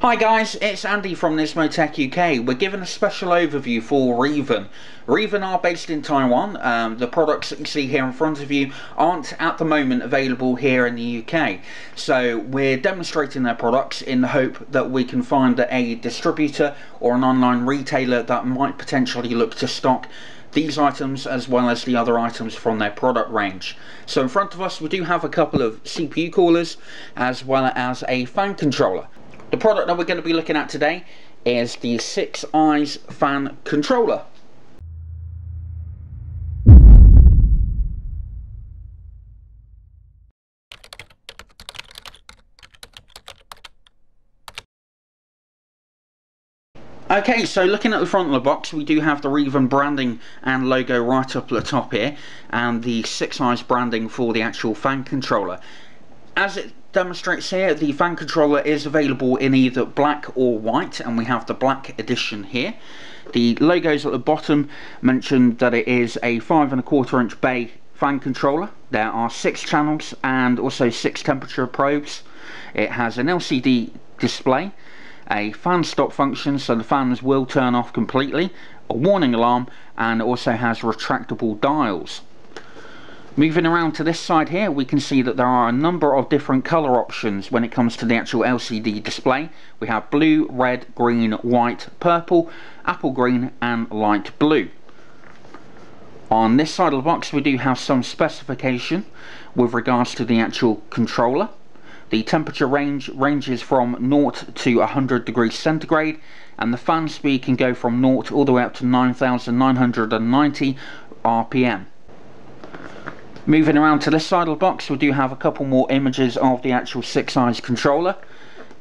Hi guys, it's Andy from Nismotech UK. We're giving a special overview for Reeven. Reeven are based in Taiwan. The products that you see here in front of you aren't at the moment available here in the UK. So we're demonstrating their products in the hope that we can find a distributor or an online retailer that might potentially look to stock these items as well as the other items from their product range. So in front of us we do have a couple of CPU coolers as well as a fan controller. The product that we're going to be looking at today is the 6 Eyes fan controller. Okay, so looking at the front of the box, we do have the Reeven branding and logo right up at the top here, and the 6 Eyes branding for the actual fan controller. As it demonstrates here, the fan controller is available in either black or white, and we have the black edition here. The logos at the bottom mention that it is a 5¼ inch bay fan controller. There are 6 channels and also 6 temperature probes. It has an LCD display, a fan stop function so the fans will turn off completely, a warning alarm, and it also has retractable dials. Moving around to this side here, we can see that there are a number of different colour options when it comes to the actual LCD display. We have blue, red, green, white, purple, apple green and light blue. On this side of the box we do have some specification with regards to the actual controller. The temperature ranges from 0 to 100 degrees centigrade, and the fan speed can go from 0 all the way up to 9,990 RPM. Moving around to this side of the box, we do have a couple more images of the actual 6 Eyes controller,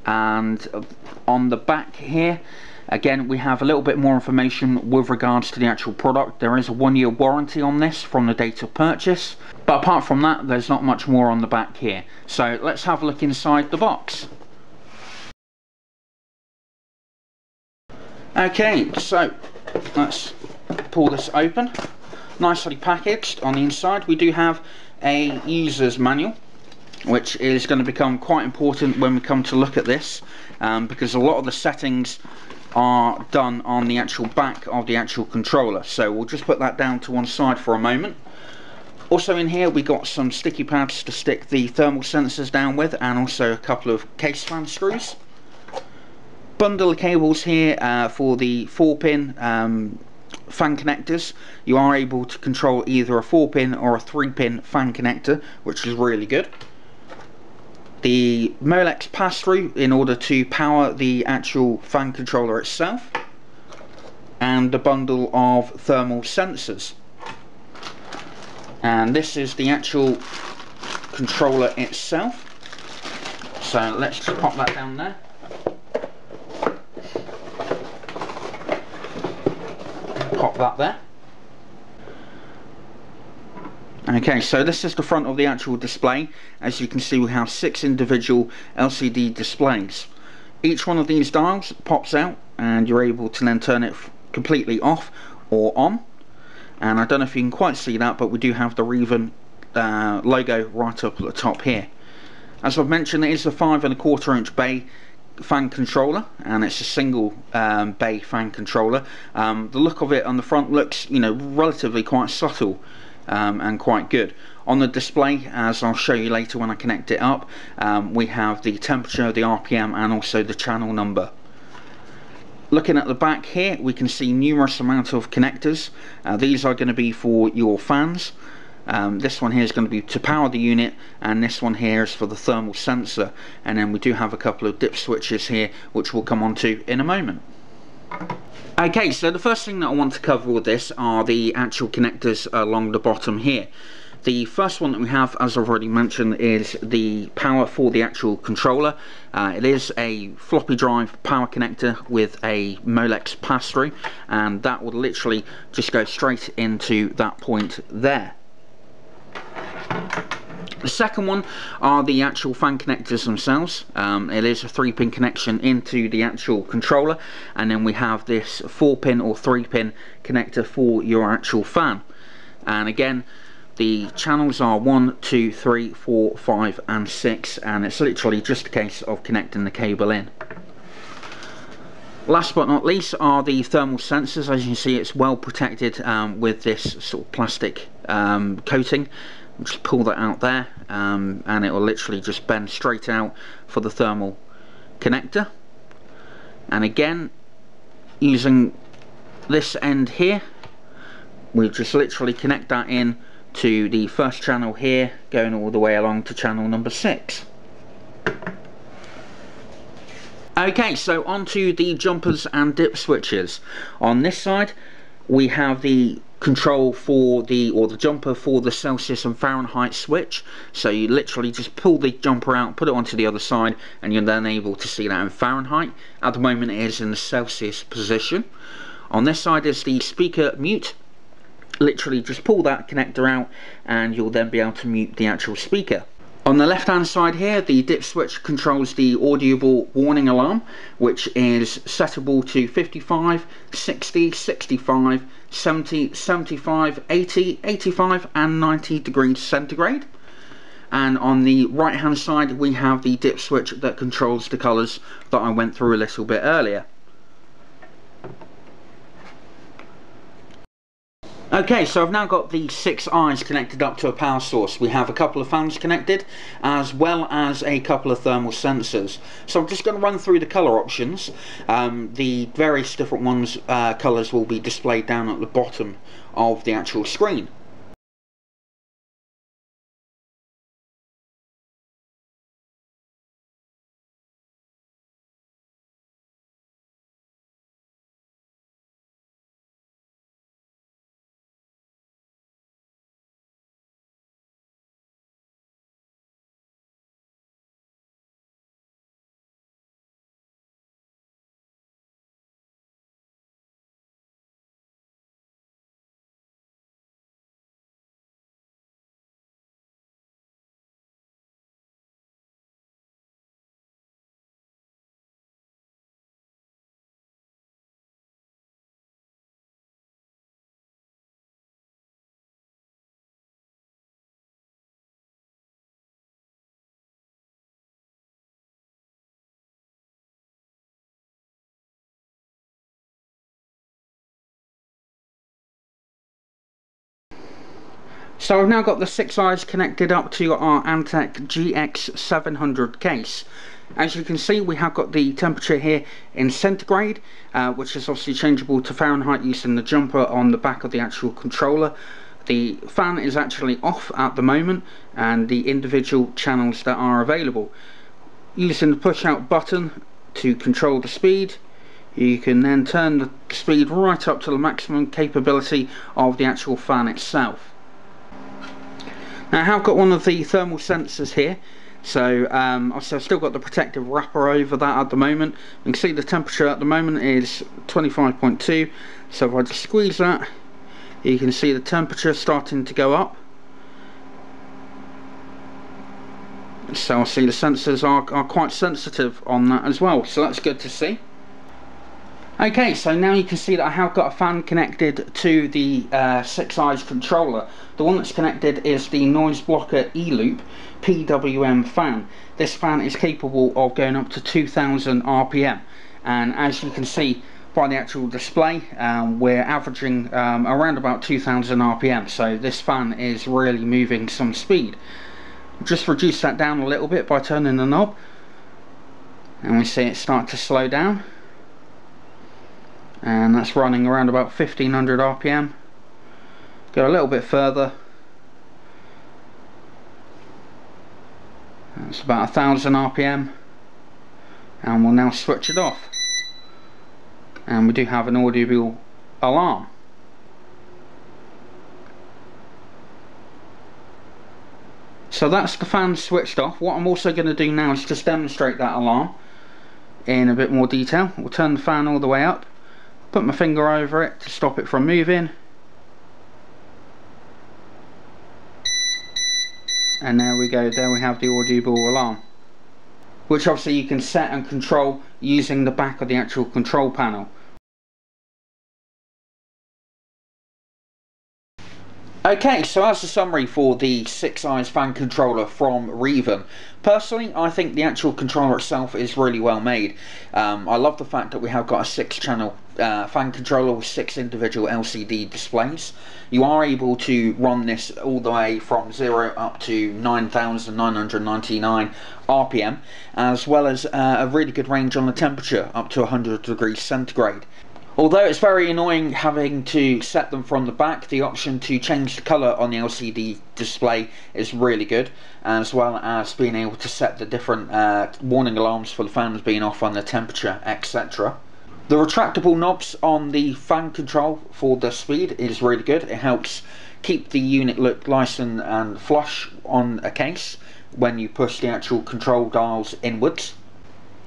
and on the back here again we have a little bit more information with regards to the actual product. There is a 1-year warranty on this from the date of purchase, but apart from that there's not much more on the back here. So let's have a look inside the box. Okay, so let's pull this open. Nicely packaged. On the inside we do have a user's manual, which is going to become quite important when we come to look at this, because a lot of the settings are done on the actual back of the actual controller. So we'll just put that down to one side for a moment. Also in here we got some sticky pads to stick the thermal sensors down with, and also a couple of case fan screws. Bundle of cables here for the 4-pin fan connectors. You are able to control either a 4-pin or a 3-pin fan connector, which is really good. The Molex pass-through in order to power the actual fan controller itself, and a bundle of thermal sensors. And this is the actual controller itself, so let's just pop that down there. Pop that there. Okay, so this is the front of the actual display. As you can see, we have 6 individual LCD displays. Each one of these dials pops out and you're able to then turn it completely off or on. And I don't know if you can quite see that, but we do have the Reeven logo right up at the top here. As I've mentioned, it is a 5¼ inch bay fan controller, and it's a single bay fan controller. The look of it on the front looks, relatively quite subtle and quite good. On the display, as I'll show you later when I connect it up, we have the temperature, the RPM, and also the channel number. Looking at the back here, we can see numerous amount of connectors. These are going to be for your fans. This one here is going to be to power the unit, and this one here is for the thermal sensor, and then we do have a couple of dip switches here which we'll come on to in a moment. Okay, so the first thing that I want to cover with this are the actual connectors along the bottom here. The first one that we have, as I've already mentioned, is the power for the actual controller. It is a floppy drive power connector with a Molex pass-through, and that will literally just go straight into that point there. The second one are the actual fan connectors themselves. It is a 3-pin connection into the actual controller, and then we have this 4-pin or 3-pin connector for your actual fan. And again, the channels are 1, 2, 3, 4, 5 and 6, and it's literally just a case of connecting the cable in. Last but not least are the thermal sensors. As you can see, it's well protected with this sort of plastic coating. Just pull that out there and it will literally just bend straight out for the thermal connector. And again, using this end here, we just literally connect that in to the first channel here, going all the way along to channel number 6. Okay, so onto the jumpers and dip switches. On this side we have the control for the jumper for the Celsius and Fahrenheit switch. So you literally just pull the jumper out, put it onto the other side, and you're then able to see that in Fahrenheit. At the moment it is in the Celsius position. On this side is the speaker mute. Literally just pull that connector out and you'll then be able to mute the actual speaker. On the left hand side here, the dip switch controls the audible warning alarm, which is settable to 55, 60, 65, 70, 75, 80, 85 and 90 degrees centigrade. And on the right hand side we have the dip switch that controls the colours that I went through a little bit earlier. Okay, so I've now got the 6 eyes connected up to a power source. We have a couple of fans connected, as well as a couple of thermal sensors. So I'm just going to run through the colour options. The various different ones, colours will be displayed down at the bottom of the actual screen. So I've now got the 6 eyes connected up to our Antec GX700 case. As you can see, we have got the temperature here in centigrade, which is obviously changeable to Fahrenheit using the jumper on the back of the actual controller. The fan is actually off at the moment, and the individual channels that are available. Using the push out button to control the speed, you can then turn the speed right up to the maximum capability of the actual fan itself. Now I have got one of the thermal sensors here, so I've still got the protective wrapper over that at the moment. You can see the temperature at the moment is 25.2, so if I just squeeze that, you can see the temperature starting to go up. So I see the sensors are quite sensitive on that as well, so that's good to see. Okay, so now you can see that I have got a fan connected to the 6 eyes controller. The one that's connected is the Noise Blocker E-Loop PWM fan. This fan is capable of going up to 2000 RPM, and as you can see by the actual display, we're averaging around about 2000 RPM, so this fan is really moving some speed. Just reduce that down a little bit by turning the knob, and we see it start to slow down. And that's running around about 1500 RPM. Go a little bit further, that's about 1000 RPM, and we'll now switch it off, and we do have an audible alarm. So that's the fan switched off. What I'm also going to do now is just demonstrate that alarm in a bit more detail. We'll turn the fan all the way up, put my finger over it to stop it from moving, and there we go, there we have the audible alarm, which obviously you can set and control using the back of the actual control panel. Okay, so as a summary for the 6-Eyes fan controller from Reeven, personally I think the actual controller itself is really well made. I love the fact that we have got a 6-channel fan controller with 6 individual LCD displays. You are able to run this all the way from 0 up to 9,999 RPM, as well as a really good range on the temperature up to 100 degrees centigrade. Although it's very annoying having to set them from the back, the option to change the colour on the LCD display is really good, as well as being able to set the different warning alarms for the fans being off on the temperature, etc. The retractable knobs on the fan control for the speed is really good. It helps keep the unit look nice and flush on a case when you push the actual control dials inwards.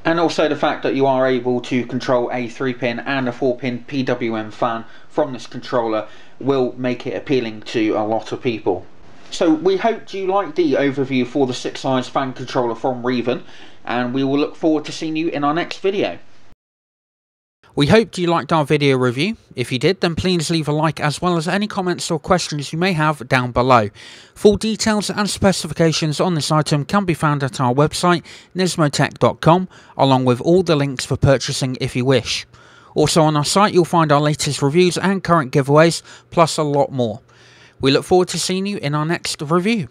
And also the fact that you are able to control a 3-pin and a 4-pin PWM fan from this controller will make it appealing to a lot of people. So we hope you liked the overview for the 6-Eyes fan controller from Reeven, and we will look forward to seeing you in our next video. We hoped you liked our video review. If you did, then please leave a like, as well as any comments or questions you may have down below. Full details and specifications on this item can be found at our website nismotech.com, along with all the links for purchasing if you wish. Also on our site you'll find our latest reviews and current giveaways, plus a lot more. We look forward to seeing you in our next review.